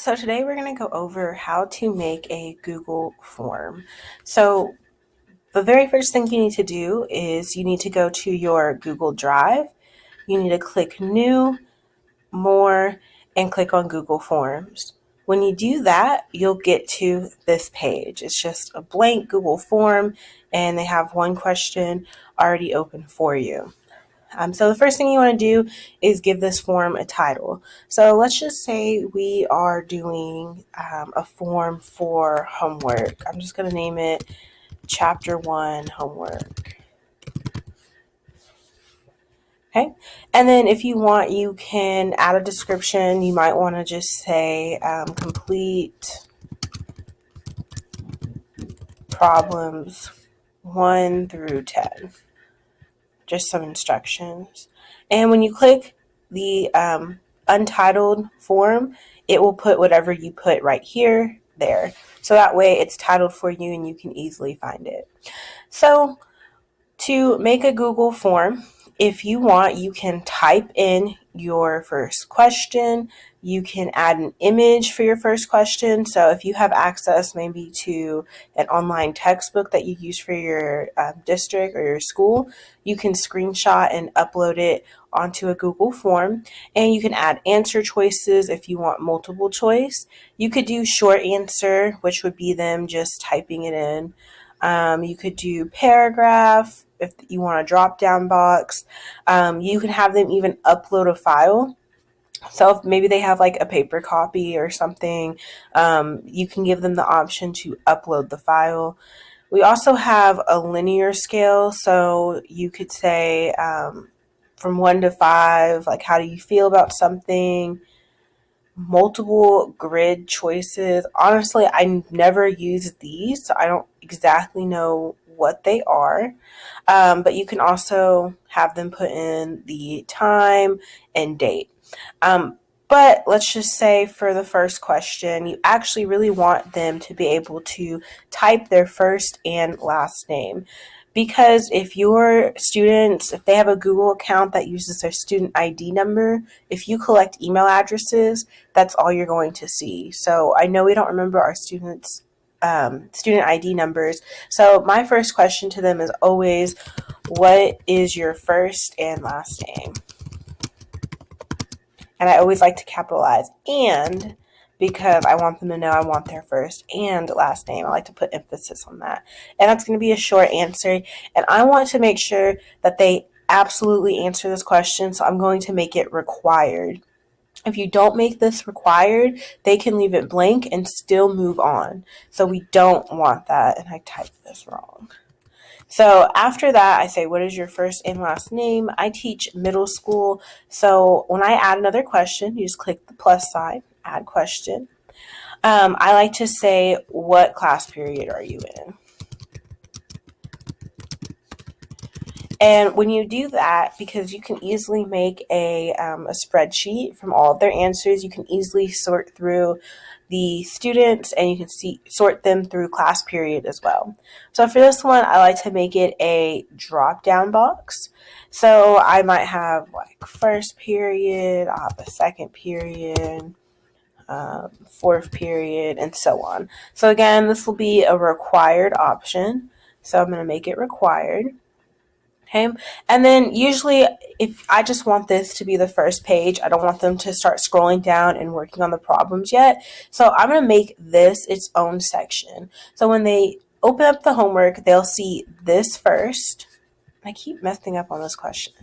So today we're going to go over how to make a Google form. So the very first thing you need to do is you need to go to your Google Drive. You need to click New, More, and click on Google Forms. When you do that, you'll get to this page. It's just a blank Google form, and they have one question already open for you. So the first thing you want to do is give this form a title. So let's just say we are doing a form for homework. I'm just going to name it Chapter 1 Homework. Okay, and then if you want, you can add a description. You might want to just say complete problems 1 through 10. Just some instructions. And when you click the untitled form, it will put whatever you put right here, there. So that way it's titled for you and you can easily find it. So to make a Google form, if you want, you can type in your first question. You can add an image for your first question. So if you have access maybe to an online textbook that you use for your district or your school, you can screenshot and upload it onto a Google form. And you can add answer choices if you want multiple choice. You could do short answer, which would be them just typing it in. You could do paragraph if you want a drop down box. You can have them even upload a file. So if maybe they have like a paper copy or something, you can give them the option to upload the file. We also have a linear scale. So you could say from 1 to 5, like how do you feel about something? Multiple grid choices. Honestly, I never used these, so I don't exactly know what they are. But you can also have them put in the time and date. But let's just say for the first question, you actually really want them to be able to type their first and last name. Because if your students, if they have a Google account that uses their student ID number, if you collect email addresses, that's all you're going to see. So I know we don't remember our students' student ID numbers. So my first question to them is always, what is your first and last name? And I always like to capitalize and, because I want them to know I want their first and last name. I like to put emphasis on that. And that's going to be a short answer. And I want to make sure that they absolutely answer this question. So I'm going to make it required. If you don't make this required, they can leave it blank and still move on. So we don't want that. And I typed this wrong. So after that, I say, what is your first and last name? I teach middle school. So when I add another question, you just click the plus sign, add question. I like to say, what class period are you in? And when you do that, because you can easily make a spreadsheet from all of their answers, you can easily sort through the students and you can sort them through class period as well. So for this one, I like to make it a drop down box. So I might have like first period, I'll have a second period, fourth period, and so on. So again, this will be a required option. So I'm going to make it required. Okay. And then usually if I just want this to be the first page, I don't want them to start scrolling down and working on the problems yet. So I'm going to make this its own section. So when they open up the homework, they'll see this first. I keep messing up on this question.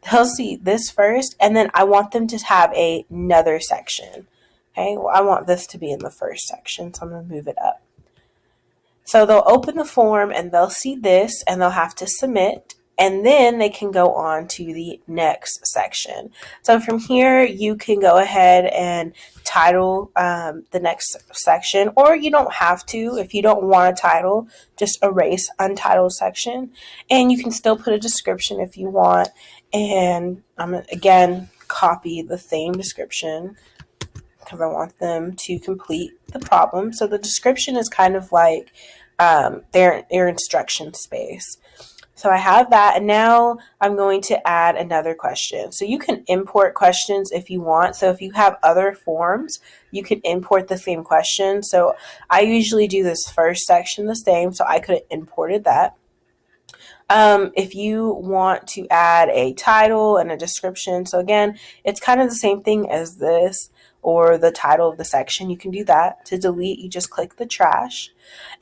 They'll see this first, and then I want them to have another section. Okay. Well, I want this to be in the first section, so I'm going to move it up. So they'll open the form and they'll see this and they'll have to submit. And then they can go on to the next section. So from here, you can go ahead and title the next section, or you don't have to. If you don't want a title, just erase untitled section. And you can still put a description if you want. And I'm going to, again, copy the same description because I want them to complete the problem. So the description is kind of like their instruction space. So I have that, and now I'm going to add another question. So you can import questions if you want. So if you have other forms, you can import the same question. So I usually do this first section the same, so I could have imported that. If you want to add a title and a description, so again, it's kind of the same thing as this or the title of the section. You can do that. To delete, you just click the trash.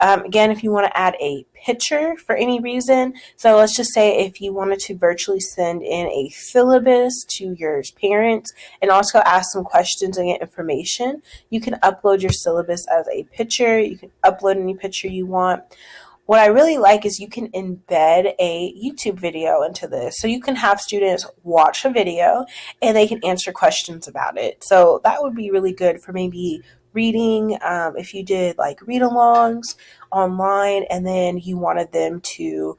Again, if you want to add a picture for any reason, so let's just say if you wanted to virtually send in a syllabus to your parents and also ask some questions and get information, you can upload your syllabus as a picture. You can upload any picture you want. What I really like is you can embed a YouTube video into this. So you can have students watch a video and they can answer questions about it. So that would be really good for maybe reading, if you did like read-alongs online and then you wanted them to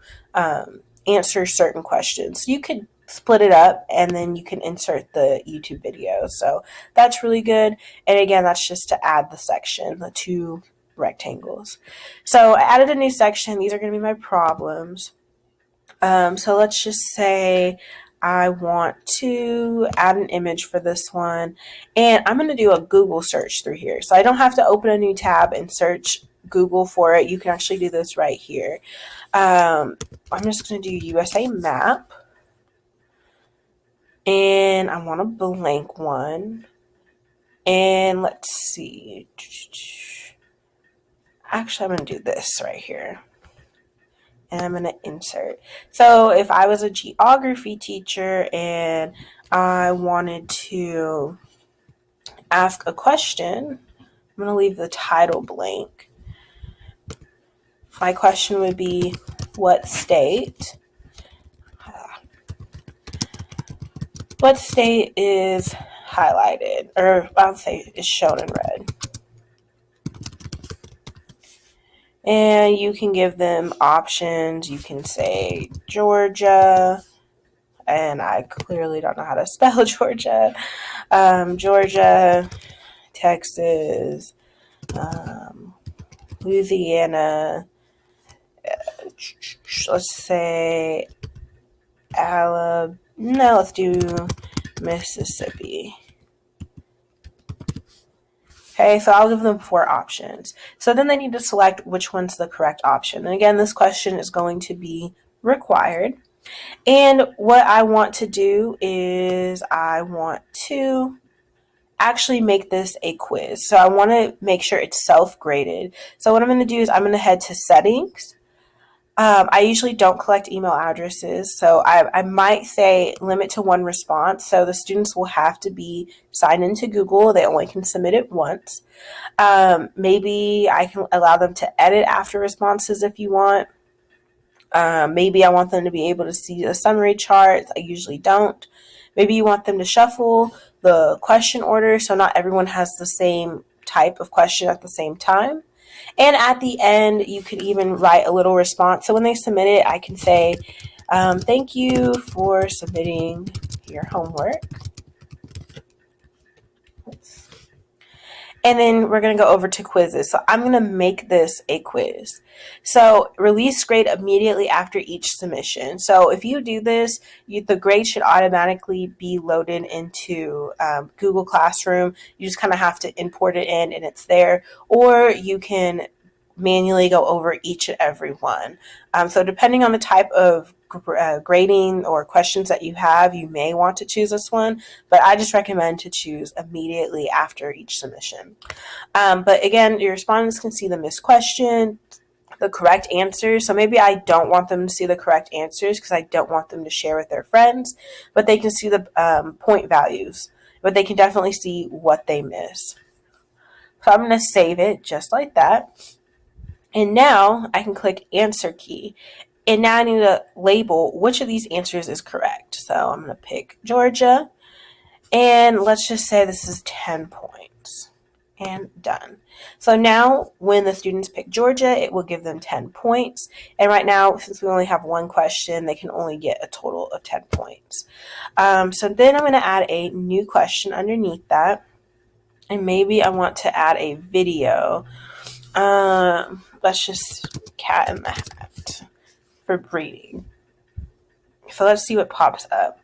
answer certain questions. You could split it up and then you can insert the YouTube video. So that's really good. And again, that's just to add the section, the two rectangles. So I added a new section. These are going to be my problems. So let's just say I want to add an image for this one, and I'm going to do a Google search through here. So I don't have to open a new tab and search Google for it. You can actually do this right here. I'm just going to do USA map, and I want a blank one. And let's see. Actually, I'm going to do this right here. And I'm going to insert. So if I was a geography teacher and I wanted to ask a question, I'm going to leave the title blank. My question would be, what state is highlighted, or I'll say is shown in red? And you can give them options. You can say Georgia, and I clearly don't know how to spell Georgia. Georgia, Texas, Louisiana, let's say Alabama. No, let's do Mississippi. Okay, so I'll give them 4 options. So then they need to select which one's the correct option. And again, this question is going to be required. And what I want to do is I want to actually make this a quiz. So I want to make sure it's self-graded. So what I'm going to do is I'm going to head to settings. I usually don't collect email addresses, so I might say limit to 1 response. So the students will have to be signed into Google. They only can submit it once. Maybe I can allow them to edit after responses if you want. Maybe I want them to be able to see the summary charts. I usually don't. Maybe you want them to shuffle the question order so not everyone has the same type of question at the same time. And at the end, you could even write a little response. So when they submit it, I can say, thank you for submitting your homework. And then we're going to go over to quizzes. So I'm going to make this a quiz. So release grade immediately after each submission. So if you do this, the grade should automatically be loaded into Google Classroom. You just kind of have to import it in and it's there. Or you can manually go over each and every one. So depending on the type of grading or questions that you have, you may want to choose this one, but I just recommend to choose immediately after each submission. But again, your respondents can see the missed question, the correct answers. So maybe I don't want them to see the correct answers because I don't want them to share with their friends, but they can see the point values, but they can definitely see what they miss. So I'm going to save it just like that. And now I can click answer key. And now I need to label which of these answers is correct. So I'm going to pick Georgia. And let's just say this is 10 points. And done. So now when the students pick Georgia, it will give them 10 points. And right now, since we only have 1 question, they can only get a total of 10 points. So then I'm going to add a new question underneath that. And maybe I want to add a video. Let's just cat in the hat for breeding. So let's see what pops up.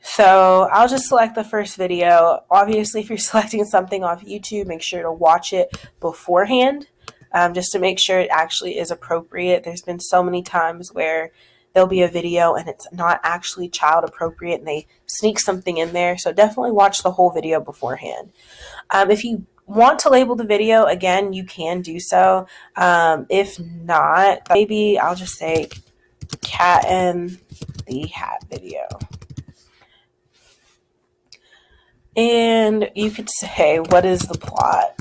So I'll just select the first video. Obviously, if you're selecting something off YouTube, make sure to watch it beforehand, just to make sure it actually is appropriate. There's been so many times where there'll be a video and it's not actually child appropriate and they sneak something in there. So definitely watch the whole video beforehand. If you want to label the video, again, you can do so. If not, maybe I'll just say Cat in the Hat video. And you could say, what is the plot?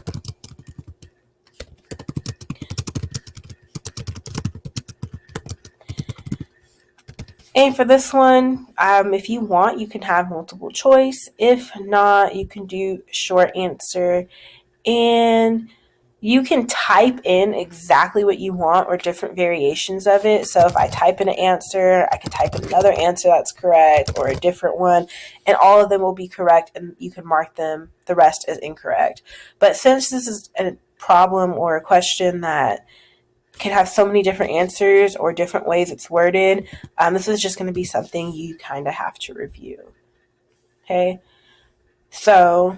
And for this one, if you want, you can have multiple choice. If not, you can do short answer. And you can type in exactly what you want or different variations of it. So if I type in an answer, I can type in another answer that's correct or a different one, and all of them will be correct, and you can mark them the rest as incorrect. But since this is a problem or a question that can have so many different answers or different ways it's worded, this is just going to be something you kind of have to review. Okay, so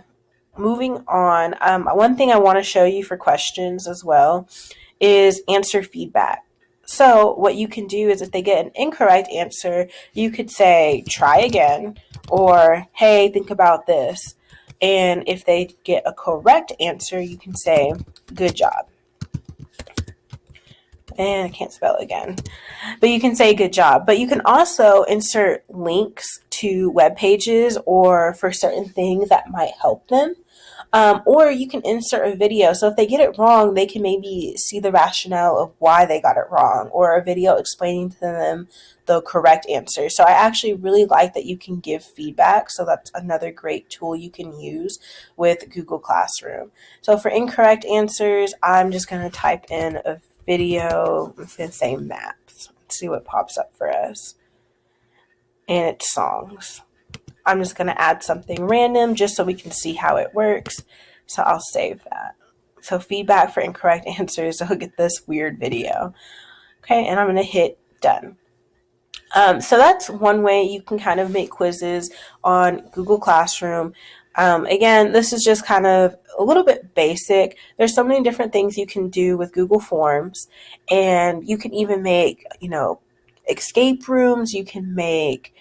moving on, one thing I want to show you for questions as well is answer feedback. So what you can do is if they get an incorrect answer, you could say, try again, or hey, think about this. And if they get a correct answer, you can say, good job. And I can't spell it again, but you can say good job. But you can also insert links to web pages or for certain things that might help them. Or you can insert a video. So if they get it wrong, they can maybe see the rationale of why they got it wrong, or a video explaining to them the correct answer. So I actually really like that you can give feedback. So that's another great tool you can use with Google Classroom. So for incorrect answers, I'm just going to type in a video. I'm going to say maps. Let's see what pops up for us. And it's songs. I'm just going to add something random just so we can see how it works. So I'll save that. So feedback for incorrect answers. So I'll get this weird video. Okay, and I'm going to hit done. So that's one way you can kind of make quizzes on Google Classroom. Again, this is just kind of a little bit basic. There's so many different things you can do with Google Forms, and you can even make, escape rooms. You can make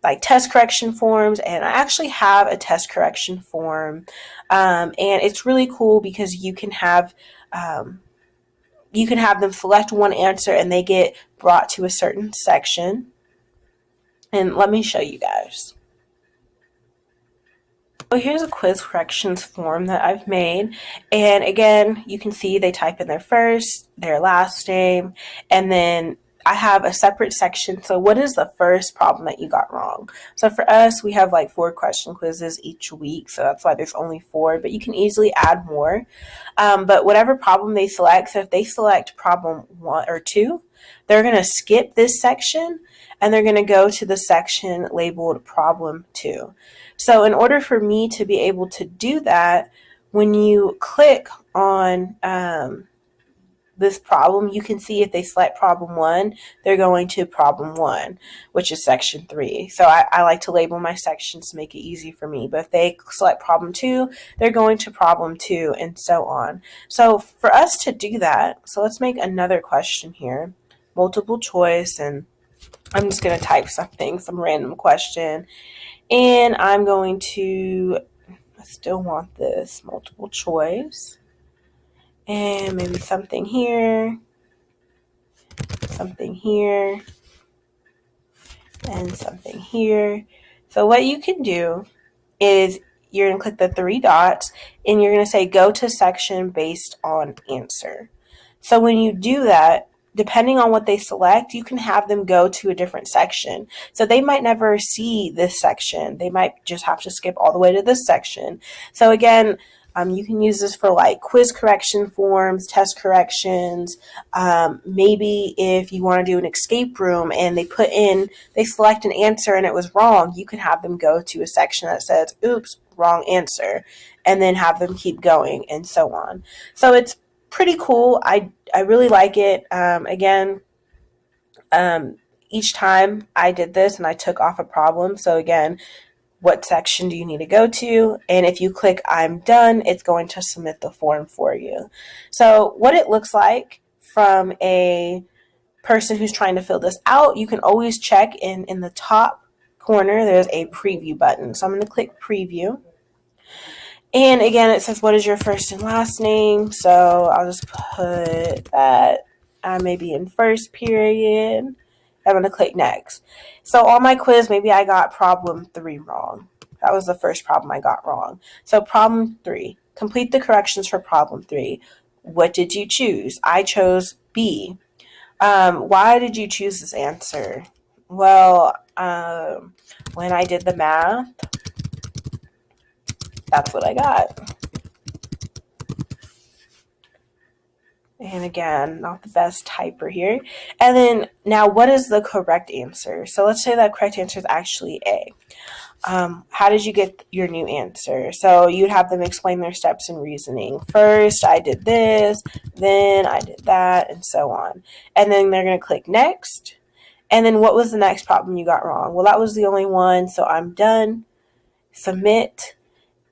like test correction forms, and I actually have a test correction form, and it's really cool because you can have them select one answer and they get brought to a certain section. And let me show you guys. So here's a quiz corrections form that I've made, and again, you can see they type in their first, their last name, and then I have a separate section. So what is the first problem that you got wrong? So for us, we have like 4 question quizzes each week. So that's why there's only 4, but you can easily add more. But whatever problem they select, so if they select problem 1 or 2, they're going to skip this section and they're going to go to the section labeled problem 2. So in order for me to be able to do that, when you click on this problem, you can see if they select problem 1, they're going to problem 1, which is section 3. So I like to label my sections to make it easy for me. But if they select problem 2, they're going to problem 2, and so on. So for us to do that, so let's make another question here, multiple choice, and I'm just going to type some random question, and I'm going to, I still want this multiple choice. And maybe something here, and something here. So what you can do is you're going to click the 3 dots and you're going to say go to section based on answer. So when you do that, depending on what they select, you can have them go to a different section. So they might never see this section. They might just have to skip all the way to this section. So again, you can use this for like quiz correction forms, test corrections. Maybe if you want to do an escape room and they select an answer and it was wrong, you can have them go to a section that says, oops, wrong answer, and then have them keep going and so on. So it's pretty cool. I really like it. Again, each time I did this and I took off a problem. So again, what section do you need to go to? And if you click I'm done, it's going to submit the form for you. So what it looks like from a person who's trying to fill this out, you can always check in the top corner, there's a preview button. So I'm going to click preview. And again, it says, what is your first and last name? So I'll just put that I may be in first period. I'm going to click next. So on my quiz, maybe I got problem 3 wrong. That was the first problem I got wrong. So problem 3, complete the corrections for problem 3. What did you choose? I chose B. Why did you choose this answer? Well, when I did the math, that's what I got. And again, not the best typer here. And then now what is the correct answer? So let's say that correct answer is actually A. How did you get your new answer? So you'd have them explain their steps in reasoning. First, I did this, then I did that, and so on. And then they're going to click next. And then what was the next problem you got wrong? Well, that was the only one, so I'm done. Submit.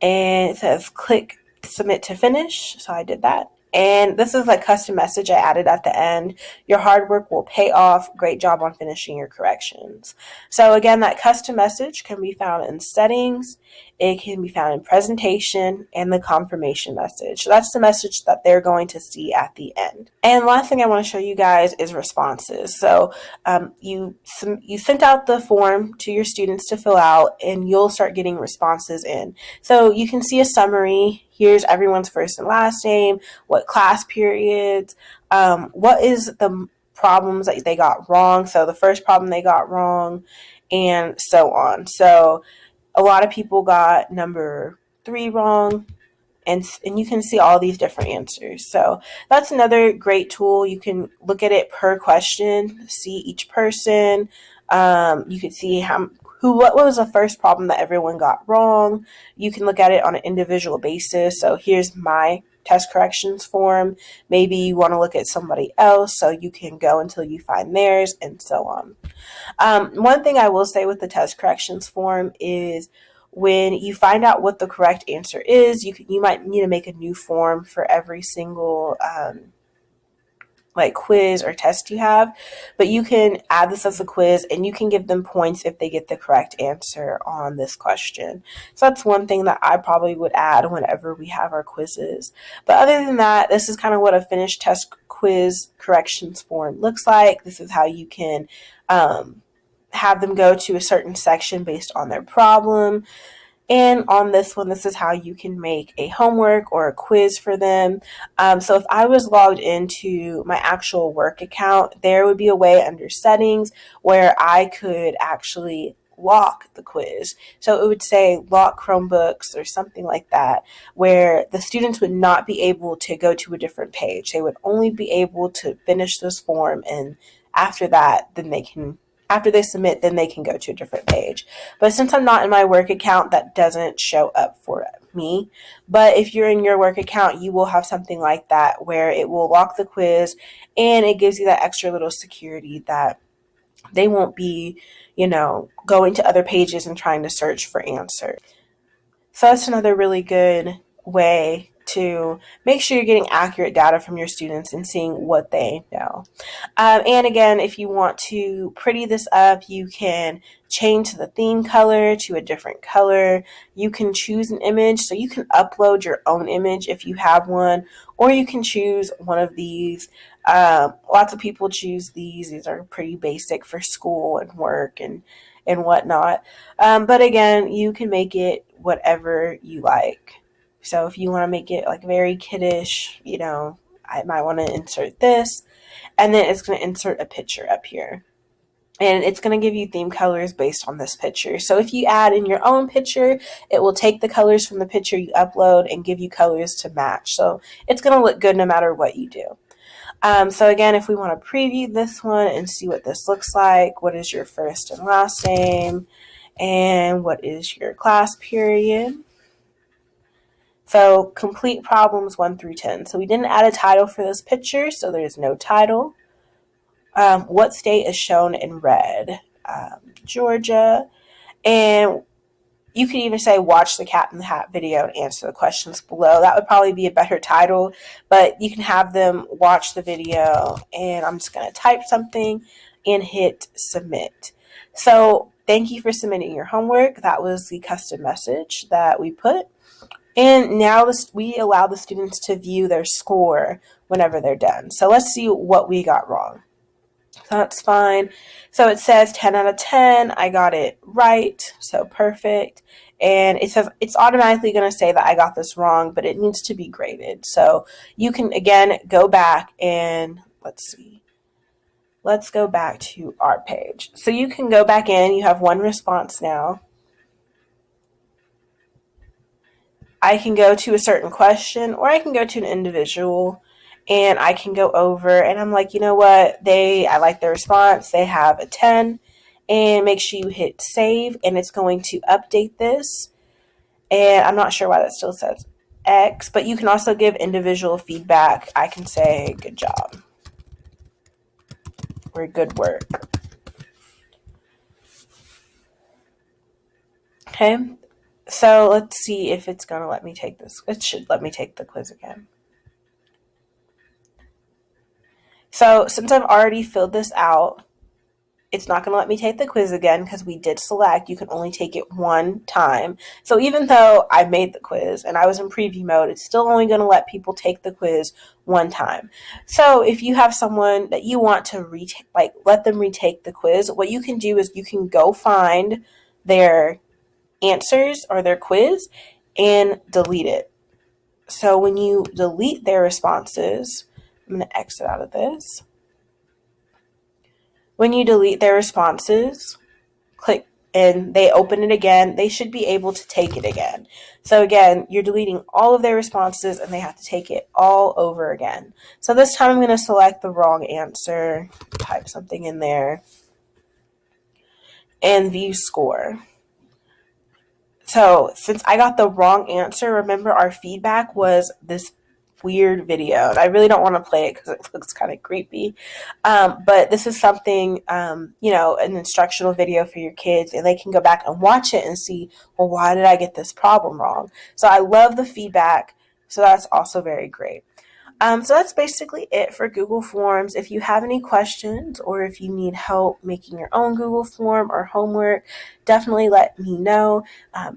And it says click submit to finish. So I did that. And this is a custom message I added at the end. Your hard work will pay off. Great job on finishing your corrections. So again, that custom message can be found in settings. It can be found in presentation and the confirmation message. So that's the message that they're going to see at the end. And last thing I want to show you guys is responses. So you sent out the form to your students to fill out, and you'll start getting responses in. So you can see a summary. Here's everyone's first and last name, what class periods, what is the problems that they got wrong, so the first problem they got wrong, and so on. So a lot of people got number 3 wrong, and you can see all these different answers. So that's another great tool. You can look at it per question, see each person. You can see what was the first problem that everyone got wrong. You can look at it on an individual basis. So here's my test corrections form. Maybe you want to look at somebody else, so you can go until you find theirs, and so on. One thing I will say with the test corrections form is when you find out what the correct answer is, you might need to make a new form for every single quiz or test you have, but you can add this as a quiz and you can give them points if they get the correct answer on this question. So that's one thing that I probably would add whenever we have our quizzes. But other than that, this is kind of what a finished test quiz corrections form looks like. This is how you can have them go to a certain section based on their problem. And on this one, this is how you can make a homework or a quiz for them. So if I was logged into my actual work account, there would be a way under settings where I could actually lock the quiz. So it would say lock Chromebooks or something like that, where the students would not be able to go to a different page. They would only be able to finish this form, and after that, after they submit, then they can go to a different page. But since I'm not in my work account, that doesn't show up for me. But if you're in your work account, you will have something like that where it will lock the quiz, and it gives you that extra little security that they won't be, going to other pages and trying to search for answers. So that's another really good way to make sure you're getting accurate data from your students and seeing what they know. And again, if you want to pretty this up, you can change the theme color to a different color. You can choose an image, so you can upload your own image if you have one, or you can choose one of these. Lots of people choose these. These are pretty basic for school and work and whatnot. But again, you can make it whatever you like. So if you want to make it very kiddish, I might want to insert this, and then it's going to insert a picture up here. And it's going to give you theme colors based on this picture. So if you add in your own picture, it will take the colors from the picture you upload and give you colors to match. So it's going to look good no matter what you do. So again, if we want to preview this one and see what this looks like, what is your first and last name, and what is your class period? So complete problems 1 through 10. So we didn't add a title for this picture, so there's no title. What state is shown in red? Georgia. And you could even say watch the Cat in the Hat video and answer the questions below. That would probably be a better title, but you can have them watch the video, and I'm just going to type something and hit submit. So thank you for submitting your homework. That was the custom message that we put. And now we allow the students to view their score whenever they're done. So let's see what we got wrong. So that's fine. So it says 10 out of 10. I got it right. So perfect. And it says it's automatically going to say that I got this wrong, but it needs to be graded. So you can, again, go back and let's see. Let's go back to our page. So you can go back in. You have one response now. I can go to a certain question, or I can go to an individual, and I can go over and I'm like, you know what, I like their response. They have a 10, and make sure you hit save, and it's going to update this. And I'm not sure why that still says X, but you can also give individual feedback. I can say good job or good work. Okay, so let's see if it's going to let me take this. It should let me take the quiz again. So since I've already filled this out, it's not going to let me take the quiz again because we did select you can only take it one time. So even though I made the quiz and I was in preview mode, it's still only going to let people take the quiz one time. So if you have someone that you want to let them retake the quiz, what you can do is you can go find their answers or their quiz and delete it. So when you delete their responses, I'm going to exit out of this. When you delete their responses, click and they open it again, they should be able to take it again. So again, you're deleting all of their responses and they have to take it all over again. So this time I'm going to select the wrong answer, type something in there, and view score. So since I got the wrong answer, remember our feedback was this weird video, and I really don't want to play it because it looks kind of creepy, but this is something, an instructional video for your kids, and they can go back and watch it and see, well, why did I get this problem wrong? So I love the feedback, so that's also very great. So that's basically it for Google Forms. If you have any questions or if you need help making your own Google form or homework, definitely let me know.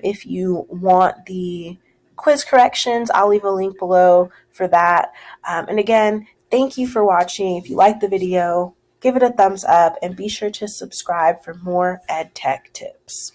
If you want the quiz corrections, I'll leave a link below for that. And again, thank you for watching. If you liked the video, give it a thumbs up and be sure to subscribe for more ed tech tips.